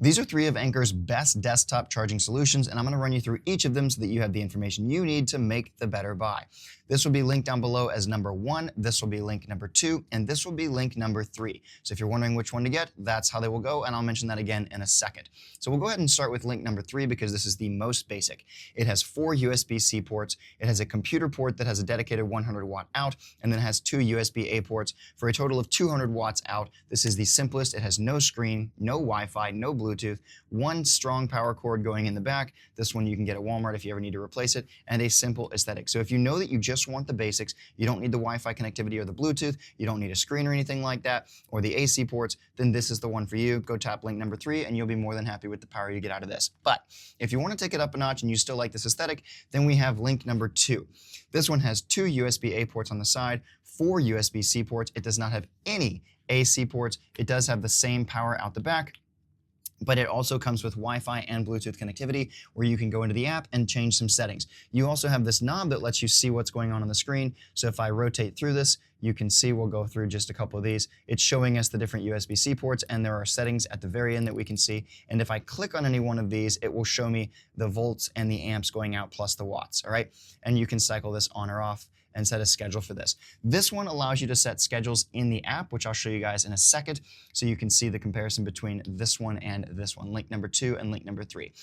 These are 3 of Anker's best desktop charging solutions, and I'm going to run you through each of them so that you have the information you need to make the better buy. This will be linked down below as number 1, this will be link number 2, and this will be link number 3. So if you're wondering which one to get, that's how they will go, and I'll mention that again in a second. So we'll go ahead and start with link number 3 because this is the most basic. It has 4 USB-C ports, it has a computer port that has a dedicated 100 watt out, and then it has 2 USB-A ports for a total of 200 watts out. This is the simplest. It has no screen, no Wi-Fi, no Bluetooth, 1 strong power cord going in the back. This one you can get at Walmart if you ever need to replace it, and a simple aesthetic. So if you know that you just want the basics, you don't need the Wi-Fi connectivity or the Bluetooth, you don't need a screen or anything like that, or the AC ports, then this is the one for you. Go tap link number 3 and you'll be more than happy with the power you get out of this. But if you want to take it up a notch and you still like this aesthetic, then we have link number 2. This one has 2 USB-A ports on the side, 4 USB-C ports. It does not have any AC ports. It does have the same power out the back, but it also comes with Wi-Fi and Bluetooth connectivity where you can go into the app and change some settings. You also have this knob that lets you see what's going on the screen. So if I rotate through this, you can see, we'll go through just a couple of these. It's showing us the different USB-C ports, and there are settings at the very end that we can see. And if I click on any one of these, it will show me the volts and the amps going out plus the watts, all right? And you can cycle this on or off and set a schedule for this. This one allows you to set schedules in the app, which I'll show you guys in a second, so you can see the comparison between this one and this one, link number 2 and link number 3.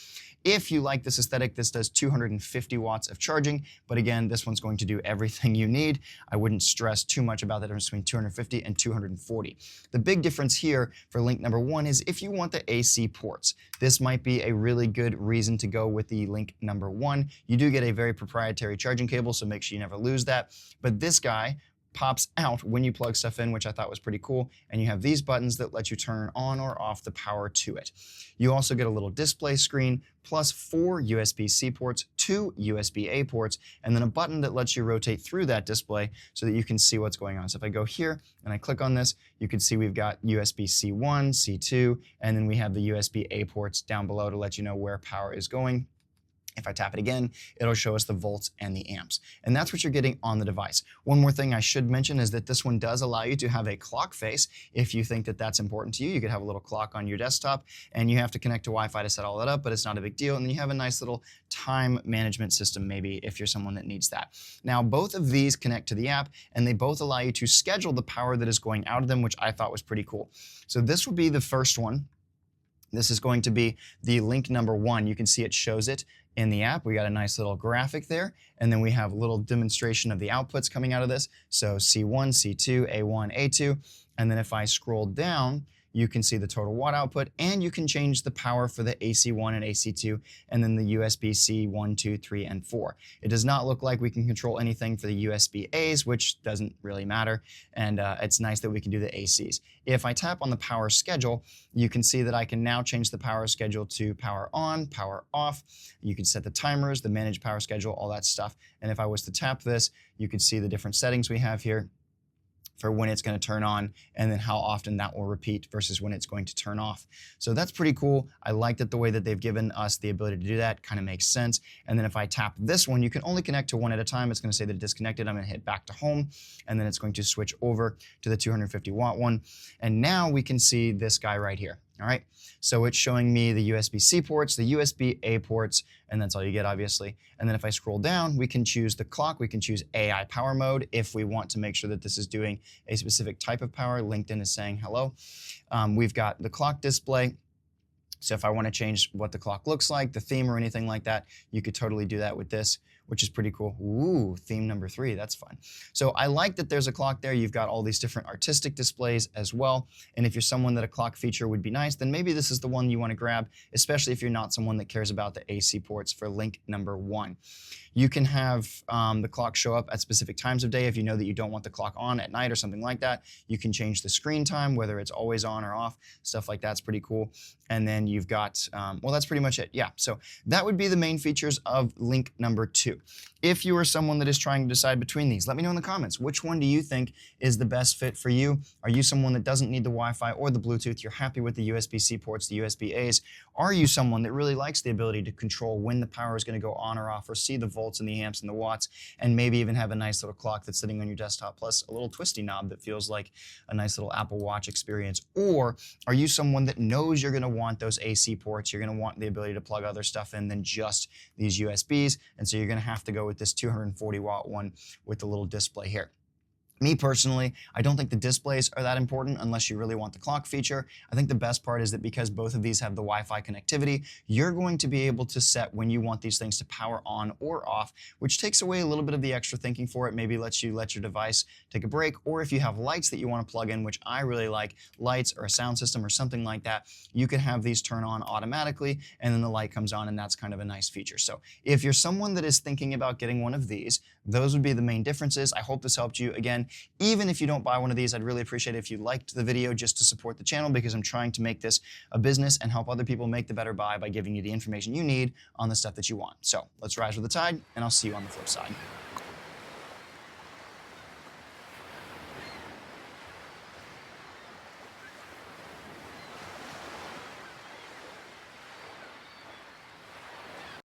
If you like this aesthetic, this does 250 watts of charging, but again, this one's going to do everything you need. I wouldn't stress too much about the difference between 250 and 240. The big difference here for link number 1 is if you want the AC ports. This might be a really good reason to go with the link number 1. You do get a very proprietary charging cable, so make sure you never lose that. But this guy pops out when you plug stuff in, which I thought was pretty cool, and you have these buttons that let you turn on or off the power to it. You also get a little display screen, plus 4 USB-C ports, 2 USB-A ports, and then a button that lets you rotate through that display so that you can see what's going on. So if I go here and I click on this, you can see we've got USB-C1, C2, and then we have the USB-A ports down below to let you know where power is going. If I tap it again, it'll show us the volts and the amps. And that's what you're getting on the device. One more thing I should mention is that this one does allow you to have a clock face. If you think that that's important to you, you could have a little clock on your desktop, and you have to connect to Wi-Fi to set all that up, but it's not a big deal. And then you have a nice little time management system, maybe, if you're someone that needs that. Now, both of these connect to the app, and they both allow you to schedule the power that is going out of them, which I thought was pretty cool. So this would be the first one. This is going to be the link number 1. You can see it shows it in the app. We got a nice little graphic there, and then we have a little demonstration of the outputs coming out of this. So C1, C2, A1, A2, and then if I scroll down, you can see the total watt output, and you can change the power for the AC1 and AC2, and then the USB-C 1, 2, 3, and 4. It does not look like we can control anything for the USB-As, which doesn't really matter, and it's nice that we can do the ACs. If I tap on the power schedule, you can see that I can now change the power schedule to power on, power off. You can set the timers, the manage power schedule, all that stuff. And if I was to tap this, you can see the different settings we have here for when it's going to turn on, and then how often that will repeat versus when it's going to turn off. So that's pretty cool. I like that the way that they've given us the ability to do that kind of makes sense. And then if I tap this one, you can only connect to one at a time. It's going to say that it's disconnected. I'm going to hit back to home, and then it's going to switch over to the 250 watt one. And now we can see this guy right here. All right, so it's showing me the USB-C ports, the USB-A ports, and that's all you get, obviously. And then if I scroll down, we can choose the clock. We can choose AI power mode if we want to make sure that this is doing a specific type of power. LinkedIn is saying hello. We've got the clock display. So if I want to change what the clock looks like, the theme or anything like that, you could totally do that with this, which is pretty cool. Ooh, theme number 3, that's fun. So I like that there's a clock there. You've got all these different artistic displays as well. And if you're someone that a clock feature would be nice, then maybe this is the one you want to grab, especially if you're not someone that cares about the AC ports for link number 1. You can have the clock show up at specific times of day. If you know that you don't want the clock on at night or something like that, you can change the screen time, whether it's always on or off. Stuff like that's pretty cool. And then you've got, well, that's pretty much it. Yeah, so that would be the main features of link number 2. If you are someone that is trying to decide between these, let me know in the comments. Which one do you think is the best fit for you? Are you someone that doesn't need the Wi-Fi or the Bluetooth? You're happy with the USB-C ports, the USB-As? Are you someone that really likes the ability to control when the power is going to go on or off, or see the volts and the amps and the watts, and maybe even have a nice little clock that's sitting on your desktop, plus a little twisty knob that feels like a nice little Apple Watch experience? Or are you someone that knows you're going to want those those AC ports. You're going to want the ability to plug other stuff in than just these USBs. And so you're going to have to go with this 240 watt one with the little display here. Me personally, I don't think the displays are that important unless you really want the clock feature. I think the best part is that because both of these have the Wi-Fi connectivity, you're going to be able to set when you want these things to power on or off, which takes away a little bit of the extra thinking for it, maybe lets you let your device take a break, or if you have lights that you want to plug in, which I really like, lights or a sound system or something like that, you can have these turn on automatically and then the light comes on, and that's kind of a nice feature. So if you're someone that is thinking about getting one of these, those would be the main differences. I hope this helped you. Again, even if you don't buy one of these, I'd really appreciate it if you liked the video just to support the channel, because I'm trying to make this a business and help other people make the better buy by giving you the information you need on the stuff that you want. So let's rise with the tide, and I'll see you on the flip side.